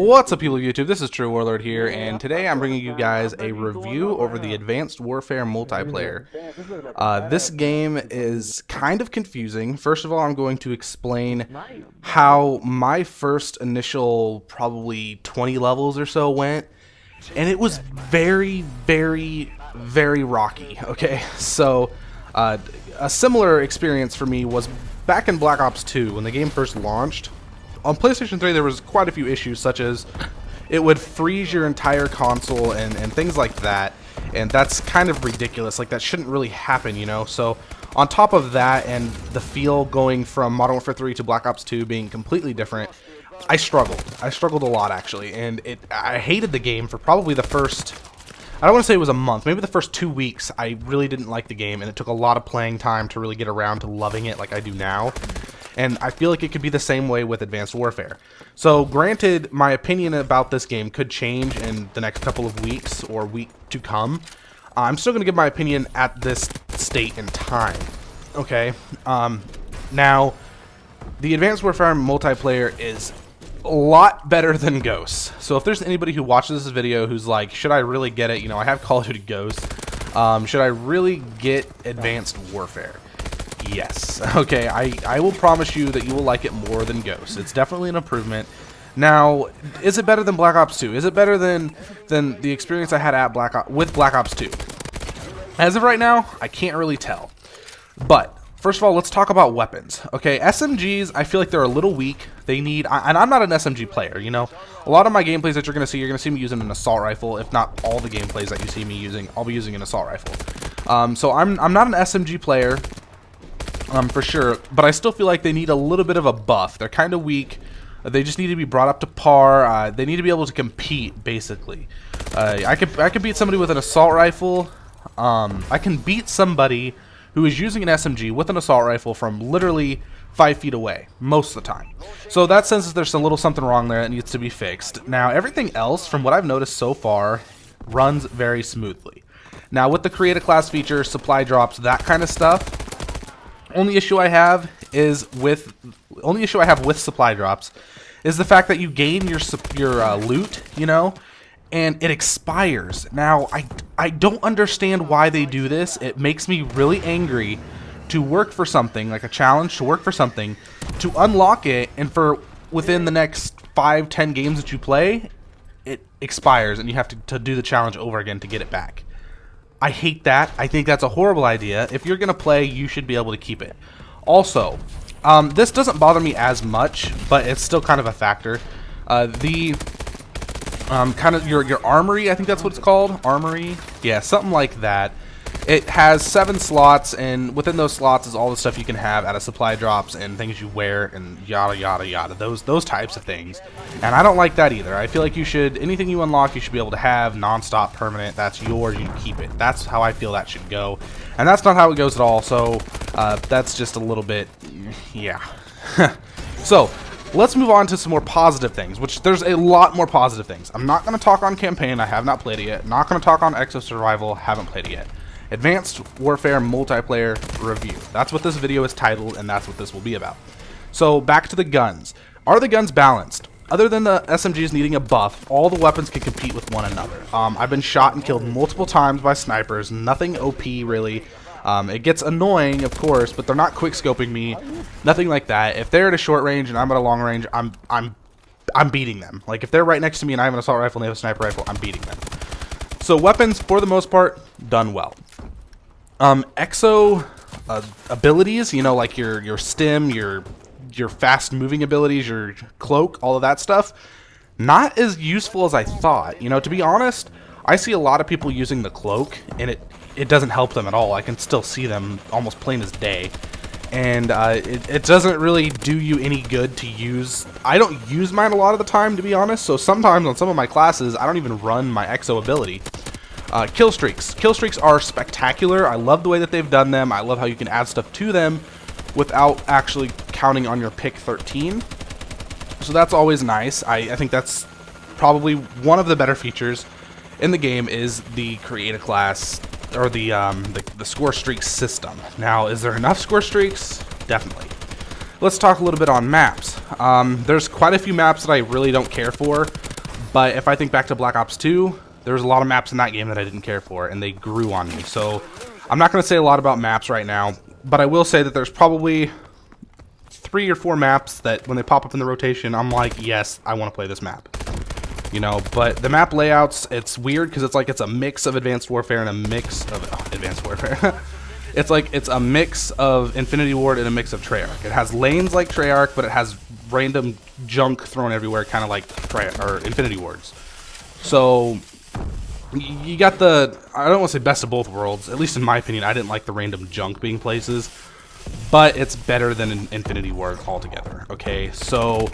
What's up, people of YouTube? This is True Warlord here, and today I'm bringing you guys a review over the Advanced Warfare multiplayer. This game is kind of confusing. First of all, I'm going to explain how my first initial probably 20 levels or so went, and it was very rocky, okay? So, a similar experience for me was back in Black Ops 2 when the game first launched. On PlayStation 3, there was quite a few issues, such as it would freeze your entire console and things like that, and that's kind of ridiculous. Like, that shouldn't really happen, you know? So, on top of that, and the feel going from Modern Warfare 3 to Black Ops 2 being completely different, I struggled. I struggled a lot, actually, and I hated the game for probably the first... I don't want to say it was a month, maybe the first 2 weeks. I really didn't like the game, and it took a lot of playing time to really get around to loving it like I do now. And I feel like it could be the same way with Advanced Warfare. So, granted, my opinion about this game could change in the next couple of weeks or week to come. I'm still going to give my opinion at this state in time. Okay? Now, the Advanced Warfare multiplayer is a lot better than Ghosts. So if there's anybody who watches this video who's like, should I really get it? You know, I have Call of Duty Ghosts. Should I really get Advanced Warfare? Yes. Okay, I will promise you that you will like it more than Ghosts. It's definitely an improvement. Now, is it better than Black Ops 2? Is it better than the experience I had at Black Ops 2? As of right now, I can't really tell. But first of all, let's talk about weapons. Okay, SMGs, I feel like they're a little weak. They need, and I'm not an SMG player, you know. A lot of my gameplays that you're going to see me using an assault rifle. If not all the gameplays that you see me using, I'll be using an assault rifle. So I'm not an SMG player. For sure, but I still feel like they need a little bit of a buff. They're kind of weak. They just need to be brought up to par. They need to be able to compete, basically. I could beat somebody with an assault rifle. I can beat somebody who is using an SMG with an assault rifle from literally 5 feet away, most of the time. So that sense there's a little something wrong there that needs to be fixed. Now, everything else, from what I've noticed so far, runs very smoothly. Now, with the Create a Class feature, supply drops, that kind of stuff, only issue I have with supply drops is the fact that you gain your loot, you know, and it expires. Now, I don't understand why they do this. It makes me really angry to work for something, like a challenge, to work for something, to unlock it, and for within the next 5-10 games that you play, it expires, and you have to do the challenge over again to get it back. I hate that. I think that's a horrible idea. If you're going to play, you should be able to keep it. Also, this doesn't bother me as much, but it's still kind of a factor. Kind of your armory, I think that's what it's called. Armory? Yeah, something like that. It has 7 slots, and within those slots is all the stuff you can have out of supply drops and things you wear and yada yada yada. Those types of things. And I don't like that either. I feel like anything you unlock, you should be able to have non-stop, permanent. That's yours. You keep it. That's how I feel that should go. And that's not how it goes at all. So that's just a little bit, yeah. So let's move on to some more positive things, which there's a lot more positive things. I'm not going to talk on campaign. I have not played it yet. Not going to talk on Exo Survival. Haven't played it yet. Advanced Warfare Multiplayer Review. That's what this video is titled, and that's what this will be about. So, back to the guns. Are the guns balanced? Other than the SMGs needing a buff, all the weapons can compete with one another. I've been shot and killed multiple times by snipers. Nothing OP, really. It gets annoying, of course, but they're not quick-scoping me. Nothing like that. If they're at a short range and I'm at a long range, I'm beating them. Like, if they're right next to me and I have an assault rifle and they have a sniper rifle, I'm beating them. So, weapons, for the most part, done well. Exo abilities, you know, like your stim, your fast moving abilities, your cloak, all of that stuff, not as useful as I thought. You know, to be honest, I see a lot of people using the cloak, and it doesn't help them at all. I can still see them almost plain as day. And it doesn't really do you any good to use. I don't use mine a lot of the time, to be honest, so sometimes on some of my classes, I don't even run my Exo ability. Kill streaks. Kill streaks are spectacular. I love the way that they've done them. I love how you can add stuff to them without actually counting on your pick 13. So that's always nice. I think that's probably one of the better features in the game is the Create a Class, or the score streaks system. Now, is there enough score streaks? Definitely. Let's talk a little bit on maps. There's quite a few maps that I really don't care for. But if I think back to Black Ops 2, there was a lot of maps in that game that I didn't care for, and they grew on me. So I'm not going to say a lot about maps right now, but I will say that there's probably 3 or 4 maps that when they pop up in the rotation, I'm like, yes, I want to play this map. You know, but the map layouts, it's weird because it's a mix of Advanced Warfare and a mix of Advanced Warfare. it's a mix of Infinity Ward and a mix of Treyarch. It has lanes like Treyarch, but it has random junk thrown everywhere, kind of like Infinity Wards. So you got I don't want to say best of both worlds. At least in my opinion, I didn't like the random junk being places, but it's better than Infinity Ward altogether. Okay, so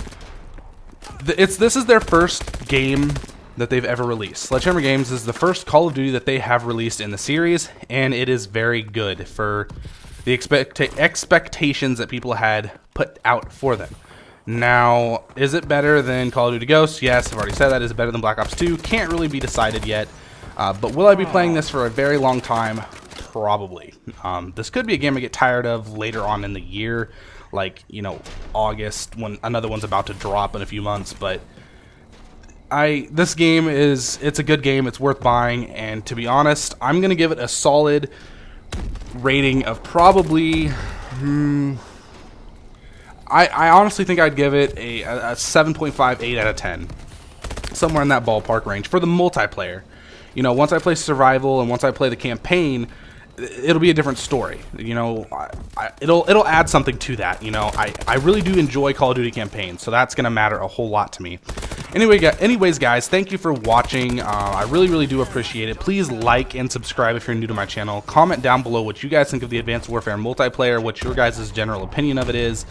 this is their first game that they've ever released. Sledgehammer Games is the first Call of Duty that they have released in the series, and it is very good for the expectations that people had put out for them. Now, is it better than Call of Duty Ghosts? Yes, I've already said that. Is it better than Black Ops 2? Can't really be decided yet. But will I be playing this for a very long time? Probably. This could be a game I get tired of later on in the year, like, you know, August, when another one's about to drop in a few months. But this game it's a good game. It's worth buying, and to be honest, I'm gonna give it a solid rating of probably. I honestly think I'd give it a 7.58 out of 10, somewhere in that ballpark range for the multiplayer. You know, once I play survival and once I play the campaign, it'll be a different story. You know, it'll add something to that. You know, I really do enjoy Call of Duty campaigns, so that's gonna matter a whole lot to me. Anyways, guys, thank you for watching. I really do appreciate it. Please like and subscribe if you're new to my channel. Comment down below what you guys think of the Advanced Warfare multiplayer, what your guys' general opinion of it is,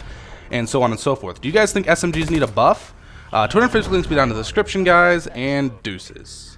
and so on and so forth. Do you guys think SMGs need a buff? Twitter and Facebook links will be down in the description, guys, and deuces.